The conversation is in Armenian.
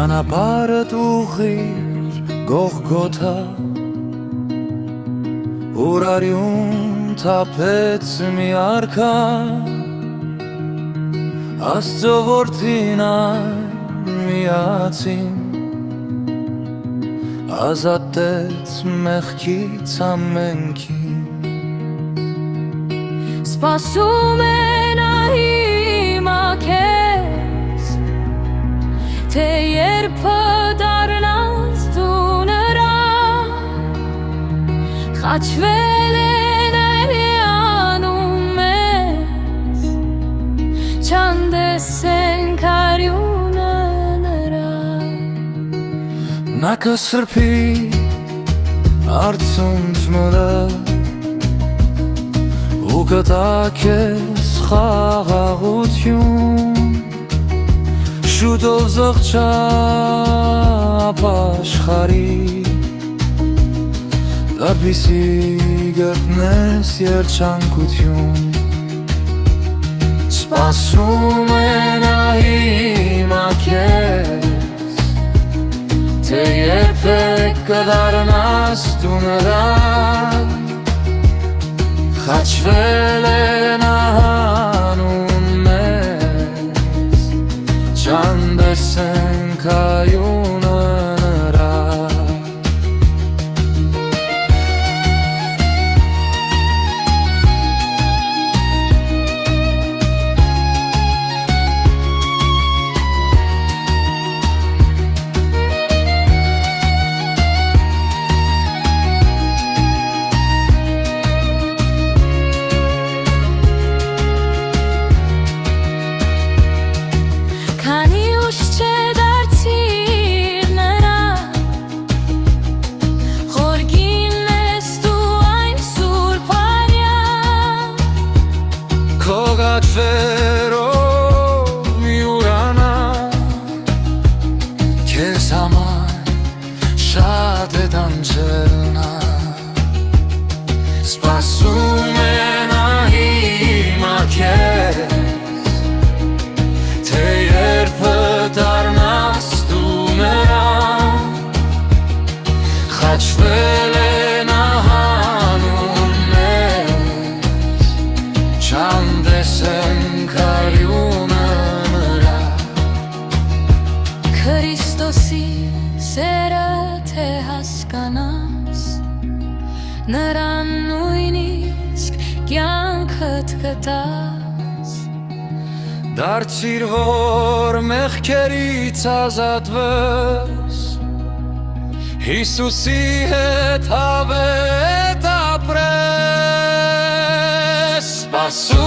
Ճանապարհդ ուղիղ Գողգոթա Ուր արյուն թափեց մի արքա Աստծո որդին այն միացին Ազատեց մեղքից ամենքին Սպասում է նա հիմա քեզ Թե երբ դառնաս դու նրան Խաչվել են այլանում մեզ Չանդեսենք արյունը նրան Նա կսրբի արցունց մորը ու կտա քեզ խաղաղություն շուտով զղջա աշխարհի որպեսզի գտնես երջանկություն Սպասում է նա հիմա քեզ Թե երբեք կդառնաս դու նրան Խաչվել է նա հանուն մեզ Չանդեսենք արյունը նրա Քողացվերով մի ուրանա Քեզ համար շատ է տանջել նա Սպասում է նա հիմա քեզ Թե երբ դառնաս դու նրան Խաչվել է նա հանուն մեզ Չանդեսենք արյունը նրա Քրիստոսի սերը թե հասկանաս Նրան նույնիսկ կյանքդ կտաս Դարձիր որ մեղքերից ազատվես Հիսուսի հետ հավետ ապրես Սպասում